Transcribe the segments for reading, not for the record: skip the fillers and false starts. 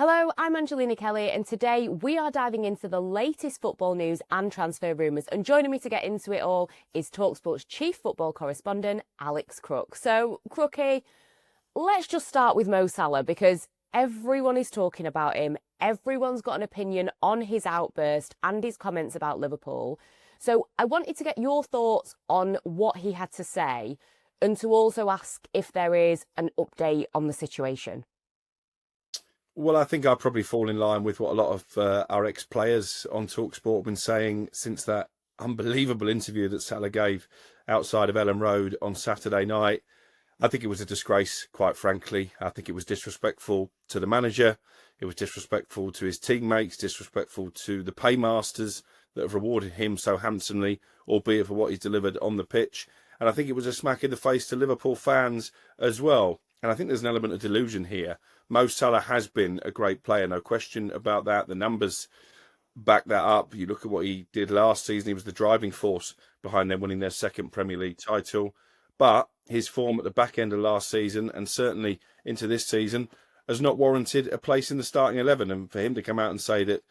Hello, I'm Angelina Kelly, and today we are diving into the latest football news and transfer rumours. And joining me to get into it all is talkSPORT's chief football correspondent, Alex Crook. So, Crookie, let's just start with Mo Salah because everyone is talking about him. Everyone's got an opinion on his outburst and his comments about Liverpool. So, I wanted to get your thoughts on what he had to say and to also ask if there is an update on the situation. Well, I think I'll probably fall in line with what a lot of our ex-players on talkSPORT have been saying since that unbelievable interview that Salah gave outside of Ellen Road on Saturday night. I think it was a disgrace, quite frankly. I think it was disrespectful to the manager. It was disrespectful to his teammates, disrespectful to the paymasters that have rewarded him so handsomely, albeit for what he's delivered on the pitch. And I think it was a smack in the face to Liverpool fans as well. And I think there's an element of delusion here. Mo Salah has been a great player, no question about that. The numbers back that up. You look at what he did last season. He was the driving force behind them winning their second Premier League title. But his form at the back end of last season and certainly into this season has not warranted a place in the starting 11. And for him to come out and say that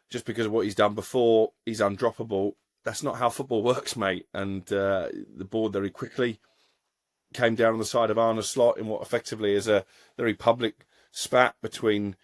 just because of what he's done before, he's undroppable, that's not how football works, mate. And the board very quickly came down on the side of Arne Slot in what effectively is a very public spat between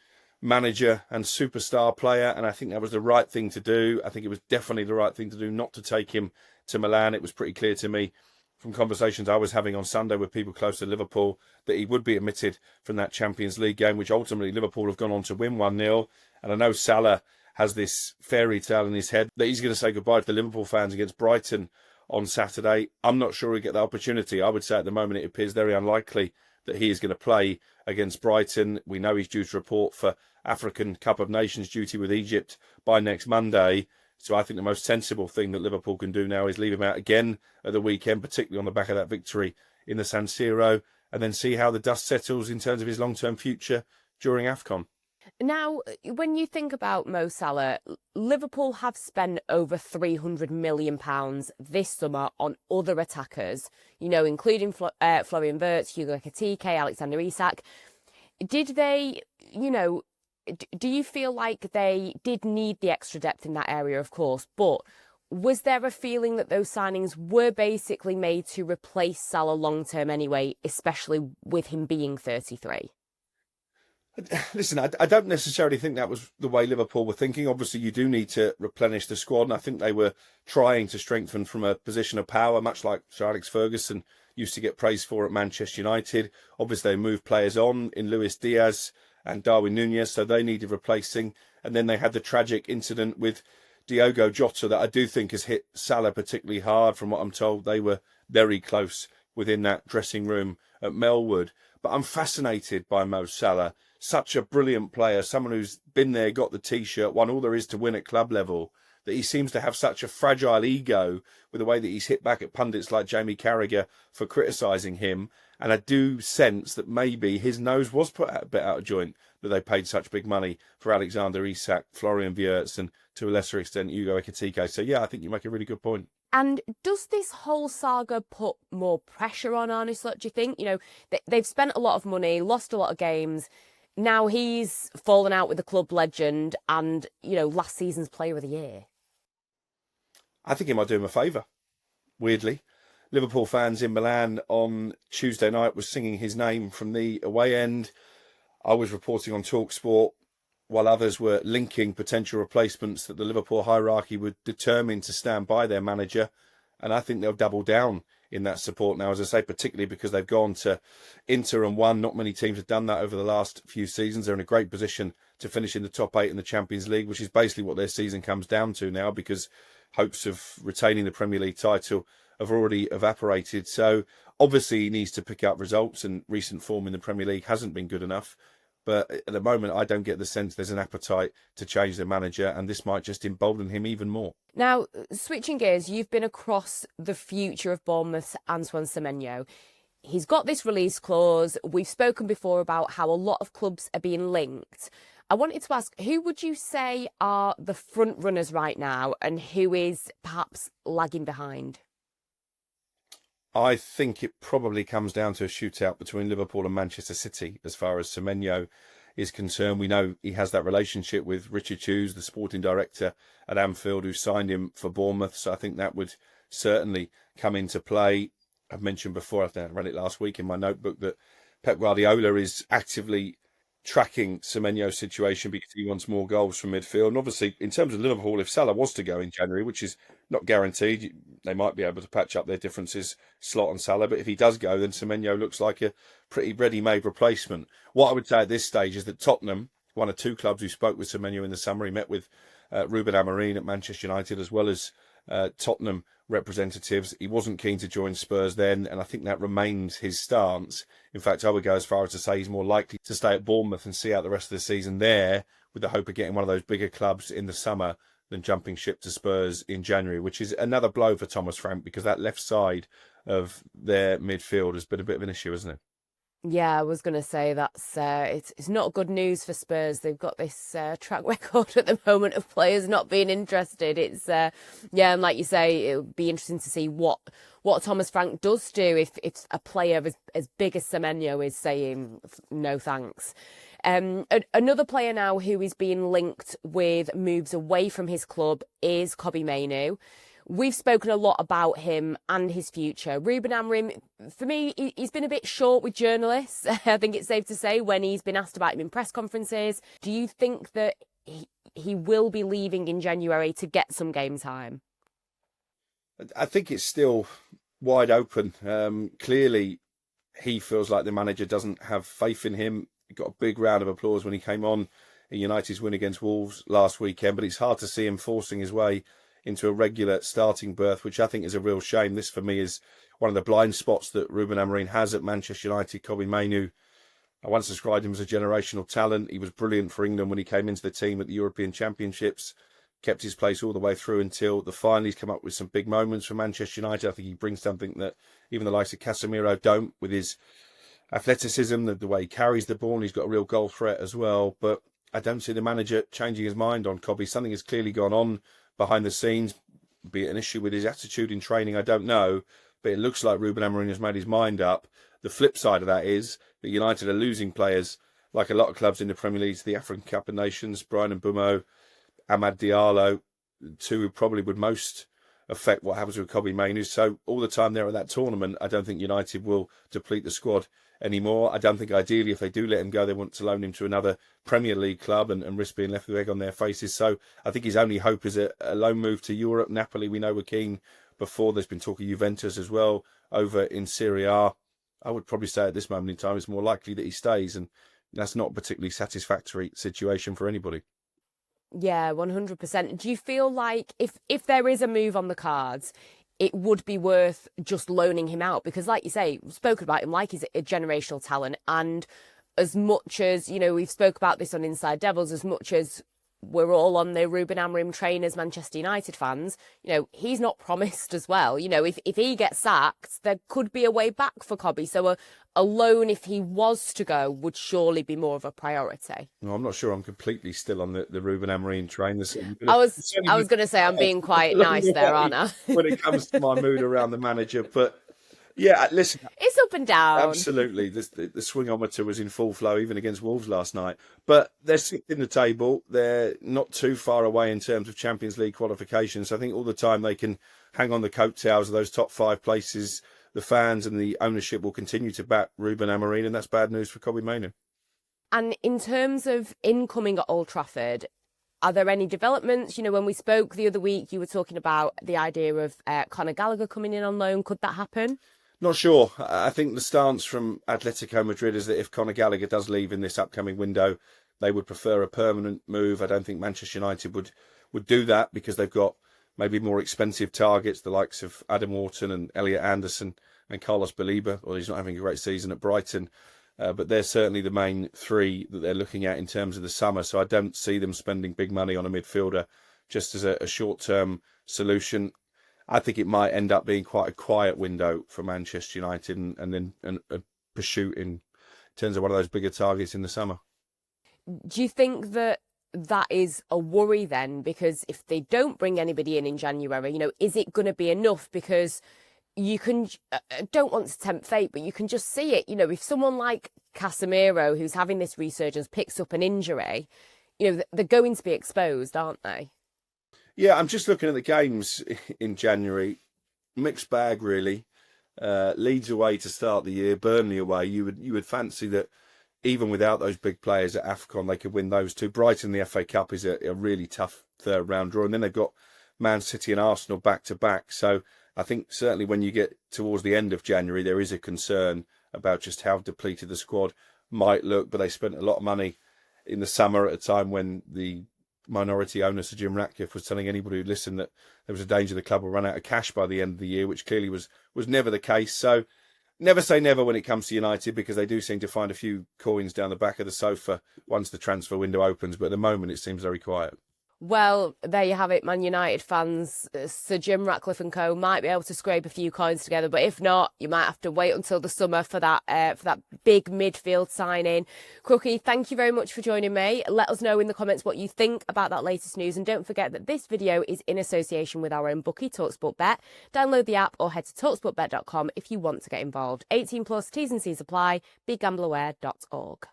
manager and superstar player, and I think that was the right thing to do. I think it was definitely the right thing to do not to take him to Milan. It was pretty clear to me from conversations I was having on Sunday with people close to Liverpool that he would be omitted from that Champions League game, which ultimately Liverpool have gone on to win 1-0. And I know Salah has this fairy tale in his head that he's going to say goodbye to the Liverpool fans against Brighton on Saturday. I'm not sure he'll get the opportunity. I would say at the moment it appears very unlikely that he is going to play against Brighton. We know he's due to report for African Cup of Nations duty with Egypt by next Monday. So I think the most sensible thing that Liverpool can do now is leave him out again at the weekend, particularly on the back of that victory in the San Siro, and then see how the dust settles in terms of his long-term future during AFCON. Now, when you think about Mo Salah, Liverpool have spent over £300 million this summer on other attackers, including Florian Wirtz, Hugo Ekitike, Alexander Isak. Did they, do you feel like they did need the extra depth in that area, of course, but was there a feeling that those signings were basically made to replace Salah long-term anyway, especially with him being 33? Listen, I don't necessarily think that was the way Liverpool were thinking. Obviously, you do need to replenish the squad, and I think they were trying to strengthen from a position of power, much like Sir Alex Ferguson used to get praised for at Manchester United. Obviously, they moved players on in Luis Diaz and Darwin Núñez, so they needed replacing. And then they had the tragic incident with Diogo Jota that I do think has hit Salah particularly hard. From what I'm told, they were very close within that dressing room at Melwood. But I'm fascinated by Mo Salah. Such a brilliant player, someone who's been there, got the T-shirt, won all there is to win at club level, that he seems to have such a fragile ego with the way that he's hit back at pundits like Jamie Carragher for criticising him. And I do sense that maybe his nose was put a bit out of joint that they paid such big money for Alexander Isak, Florian Wirtz, and to a lesser extent, Hugo Ekitike. So, yeah, I think you make a really good point. And does this whole saga put more pressure on Arne Slot, do you think? They've spent a lot of money, lost a lot of games. Now he's fallen out with the club legend and, last season's Player of the Year. I think he might do him a favour, weirdly. Liverpool fans in Milan on Tuesday night were singing his name from the away end. I was reporting on talkSPORT while others were linking potential replacements that the Liverpool hierarchy were determined to stand by their manager. And I think they'll double down in that support now, as I say, particularly because they've gone to Inter and won. Not many teams have done that over the last few seasons. They're in a great position to finish in the top 8 in the Champions League, which is basically what their season comes down to now, because hopes of retaining the Premier League title have already evaporated. So obviously he needs to pick up results, and recent form in the Premier League hasn't been good enough. But at the moment, I don't get the sense there's an appetite to change the manager, and this might just embolden him even more. Now, switching gears, you've been across the future of Bournemouth's Antoine Semenyo. He's got this release clause. We've spoken before about how a lot of clubs are being linked. I wanted to ask, who would you say are the front runners right now and who is perhaps lagging behind? I think it probably comes down to a shootout between Liverpool and Manchester City as far as Semenyo is concerned. We know he has that relationship with Richard Hughes, the sporting director at Anfield, who signed him for Bournemouth. So I think that would certainly come into play. I've mentioned before, I read it last week in my notebook, that Pep Guardiola is actively tracking Semenyo's situation because he wants more goals from midfield. And obviously, in terms of Liverpool, if Salah was to go in January, which is not guaranteed, they might be able to patch up their differences, slot on Salah. But if he does go, then Semenyo looks like a pretty ready-made replacement. What I would say at this stage is that Tottenham, one of two clubs who spoke with Semenyo in the summer, he met with Ruben Amorim at Manchester United, as well as Tottenham representatives. He wasn't keen to join Spurs then, and I think that remains his stance. In fact, I would go as far as to say he's more likely to stay at Bournemouth and see out the rest of the season there, with the hope of getting one of those bigger clubs in the summer than jumping ship to Spurs in January, which is another blow for Thomas Frank, because that left side of their midfield has been a bit of an issue, hasn't it? Yeah, I was going to say that's it's not good news for Spurs. They've got this track record at the moment of players not being interested. It's yeah, and like you say, it'll be interesting to see what Thomas Frank does do if a player as big as Semenyo is saying no thanks. Another player now who is being linked with moves away from his club is Kobbie Mainoo. We've spoken a lot about him and his future. Ruben Amorim, for me, he's been a bit short with journalists. I think it's safe to say, when he's been asked about him in press conferences. Do you think that he will be leaving in January to get some game time? I think it's still wide open. Clearly, he feels like the manager doesn't have faith in him. He got a big round of applause when he came on in United's win against Wolves last weekend, but it's hard to see him forcing his way into a regular starting berth, which I think is a real shame. This, for me, is one of the blind spots that Ruben Amorim has at Manchester United. Kobbie Mainoo, I once described him as a generational talent. He was brilliant for England when he came into the team at the European Championships, kept his place all the way through until the final. He's come up with some big moments for Manchester United. I think he brings something that even the likes of Casemiro don't, with his athleticism, the way he carries the ball, and he's got a real goal threat as well. But I don't see the manager changing his mind on Kobbie. Something has clearly gone on behind the scenes, be it an issue with his attitude in training, I don't know, but it looks like Ruben Amorim has made his mind up. The flip side of that is that United are losing players, like a lot of clubs in the Premier League, to the African Cup of Nations. Brian Mbeumo, Amad Diallo, two who probably would most affect what happens with Kobbie Mainoo. So all the time they're at that tournament, I don't think United will deplete the squad anymore. I don't think ideally, if they do let him go, they want to loan him to another Premier League club and risk being left with egg on their faces. So I think his only hope is a loan move to Europe. Napoli, we know, were keen before. There's been talk of Juventus as well over in Serie A. I would probably say at this moment in time it's more likely that he stays, and that's not a particularly satisfactory situation for anybody. Yeah, 100%. Do you feel like if there is a move on the cards, it would be worth just loaning him out? Because like you say, we've spoken about him like he's a generational talent. And as much as, we've spoke about this on Inside Devils, as much as we're all on the Ruben Amorim train as Manchester United fans, he's not promised as well. If he gets sacked, there could be a way back for Kobbie. So a loan, if he was to go, would surely be more of a priority. No, I'm not sure I'm completely still on the Ruben Amorim train. I was going to say I'm being quite nice there, aren't I? When it comes to my mood around the manager, but yeah, listen, it's up and down. Absolutely, the swingometer was in full flow even against Wolves last night. But they're sixth in the table. They're not too far away in terms of Champions League qualifications. I think all the time they can hang on the coattails of those top 5 places. The fans and the ownership will continue to back Ruben Amorim, and that's bad news for Kobbie Mainoo. And in terms of incoming at Old Trafford, are there any developments? When we spoke the other week, you were talking about the idea of Conor Gallagher coming in on loan. Could that happen? Not sure. I think the stance from Atletico Madrid is that if Conor Gallagher does leave in this upcoming window, they would prefer a permanent move. I don't think Manchester United would do that, because they've got maybe more expensive targets, the likes of Adam Wharton and Elliot Anderson and Carlos Baliba, or he's not having a great season at Brighton. But they're certainly the main 3 that they're looking at in terms of the summer. So I don't see them spending big money on a midfielder just as a short-term solution. I think it might end up being quite a quiet window for Manchester United and then a pursuit in terms of one of those bigger targets in the summer. Do you think that is a worry then? Because if they don't bring anybody in January, is it going to be enough? Because you can, don't want to tempt fate, but you can just see it. You know, if someone like Casemiro, who's having this resurgence, picks up an injury, you know, they're going to be exposed, aren't they? Yeah, I'm just looking at the games in January. Mixed bag, really. Leeds away to start the year, Burnley away. You would fancy that even without those big players at AFCON, they could win those two. Brighton, the FA Cup, is a really tough third round draw. And then they've got Man City and Arsenal back to back. So I think certainly when you get towards the end of January, there is a concern about just how depleted the squad might look. But they spent a lot of money in the summer at a time when the minority owner, Sir Jim Ratcliffe, was telling anybody who'd listened that there was a danger the club will run out of cash by the end of the year, which clearly was never the case. So never say never when it comes to United, because they do seem to find a few coins down the back of the sofa once the transfer window opens. But at the moment, it seems very quiet. Well, there you have it, Man United fans. Sir Jim Ratcliffe and co might be able to scrape a few coins together, but if not, you might have to wait until the summer for that big midfield signing. Crookie, thank you very much for joining me. Let us know in the comments what you think about that latest news, and don't forget that this video is in association with our own bookie, talkSPORT Bet. Download the app or head to talksportbet.com if you want to get involved. 18 plus, T's and C's apply. BeGambleAware.org.